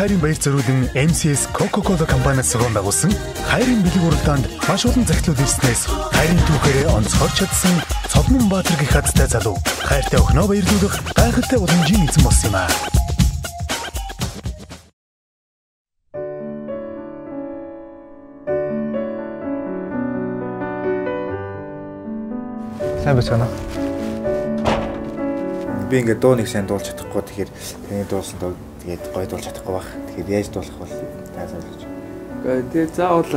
хайрын баяр зориулан MCS Coca-Cola компаниас сургууль байгуулсан хайрын бэлэг уралдаанд маш олон захидлууд ирснээс хайрын түүхээрээ онцгорч чадсан Цодмон Баатар гэх хаттай залуу хайртай өхнөө баярлуулах гайхалтай уламжийн эзэн болсон юм аа. Сайн байна. Би ингээд дуу нэг сайн дуулж чадахгүй тэгэхээр таны дуулсан дуу тэгээд гоё дуулж чадахгүй байх. Тэгэхээр яаж дуулах вэ? Таасаалж. Тэгээд заавал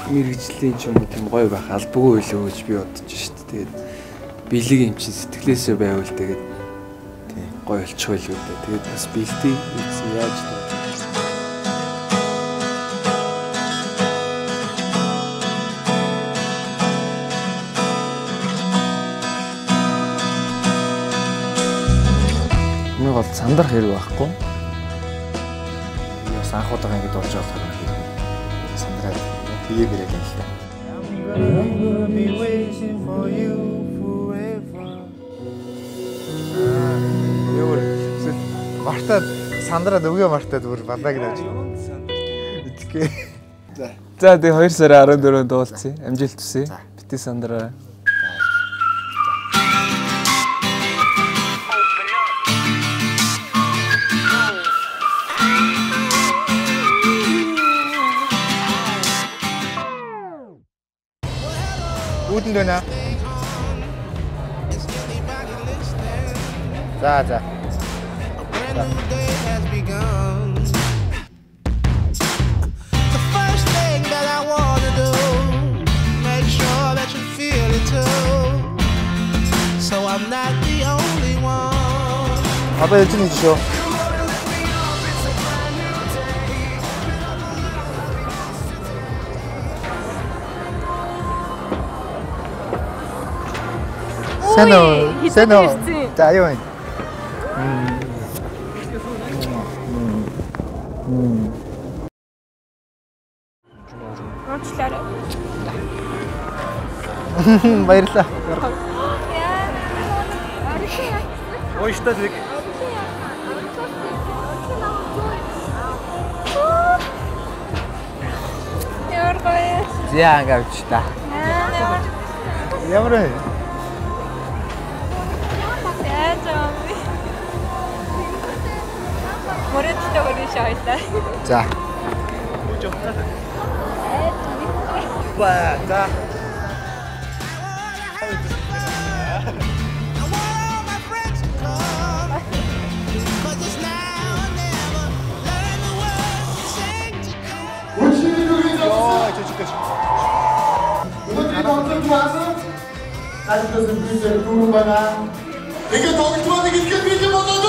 мэрэгжлийн ч юм уу тийм гоё байх албагүй байлоо гэж би бодож шít. Тэгээд бэлэг юм чинь сэтгэлээсээ байвал тэгээд тийм гоё болчих байлгүй дээ. Тэгээд бас бэлтий яаж дуу. Бол сандрах хэрэг байхгүй. Яс анхудаага ингэж болж байгаа хэрэг. Сандраад бие бэрэг юм л та. Явар мартаад сандраад өгөө мартаад бүр бандаг нэж. Итгэе. За тэгээ 2 сарын 14-нд дуулцъя. Амжилт хүсье. Бити сандраа. Үүдэн дэнэ. За. The first thing that I want to do, make sure that you feel it too. So I'm not the only one. Одоо яж нэг шүү. Сэнэ. За юу вэ? Уучлаарай. Баярлалаа. Ой, что ты? Ямар гоё. Зяа гавч та. Ямар вэ? Мөрөдтэй өрөө шойлаа. За. За. 이게 덩크만 이게 믿지 못하죠?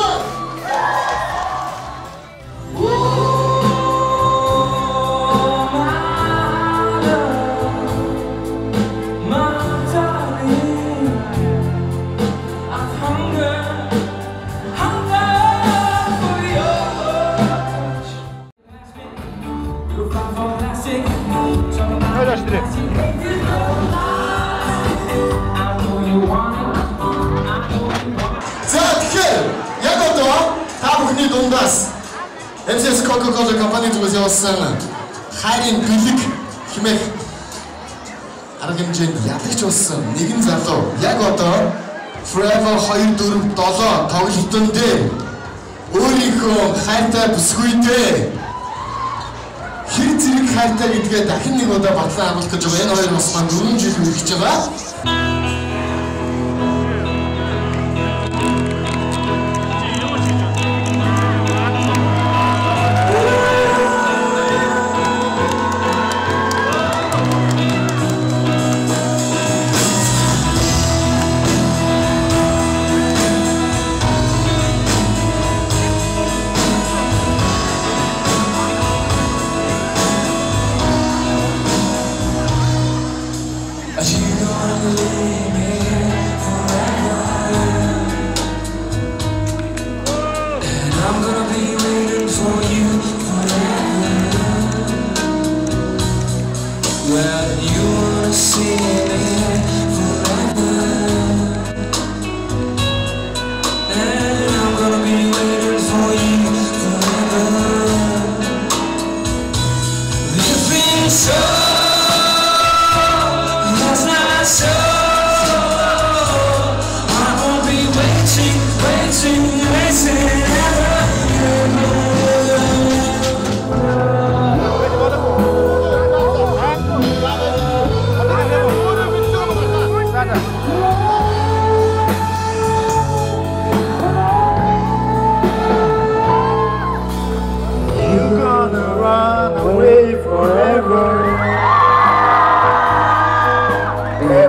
MCS Coca-Cola компани зүгээс явуулсан хайрын бэлэг хэмээх арга хэмжээнд ядагч болсон нэгэн залуу яг одоо Forever 247 тоглолтын дээр өөрийнхөө хайртай бүсгүйдээ хэр зэрэг хайртай гэдгээ дахин нэг удаа батлан агуулах гэж байгаа. Энэ хоёр бас маань 4 жил үргэлж байгаа.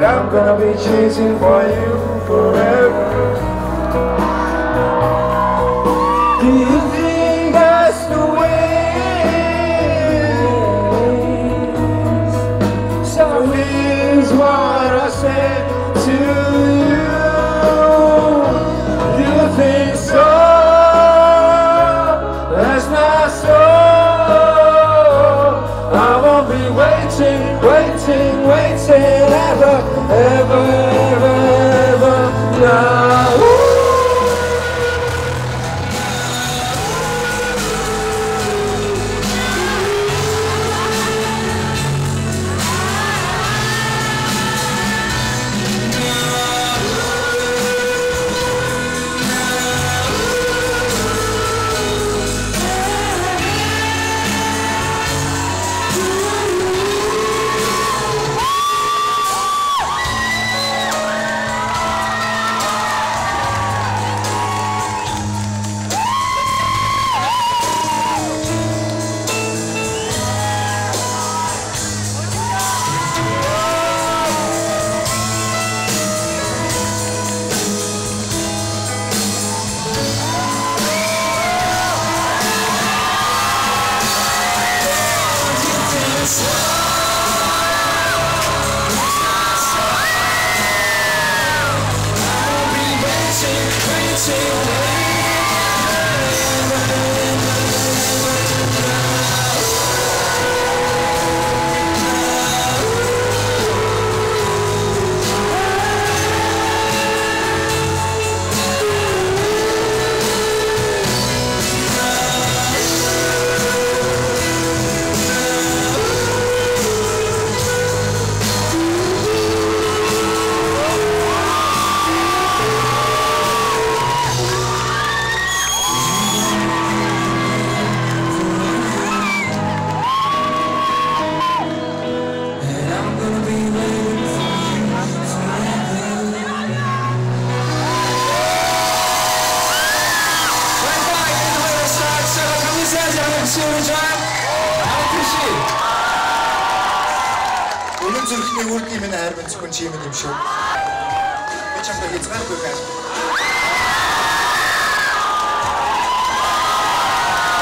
I'm gonna be chasing for you forever. Do you think that's the way? So here's what I said to you. Do you think so? That's not so. I won't be waiting ever, ever, ever, ever now. Өнөө зүрхний үрдийн минь хайр минь зөвхөн чи юм шүү. Би чамд хязгааргүй байна.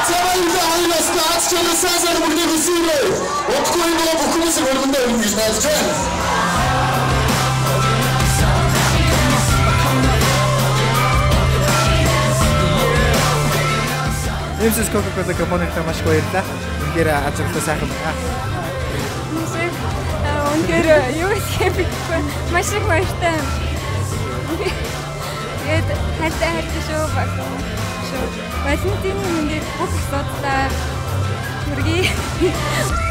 Цаавалда хайлаас таач чанасаар бүгдийг үсэрээ. Отгүй нөө бүхнээс өргөндөө ингэж найдаж байна. MCS Coca-Cola компанид маш баярлалаа. Үнээр ажиглалтаа сайхан байна. Үнээр юу хийх маш их баяртай. Тэгээд хайртай шүү баг. Валентин ингээд бүх асуудлаа хүргэе.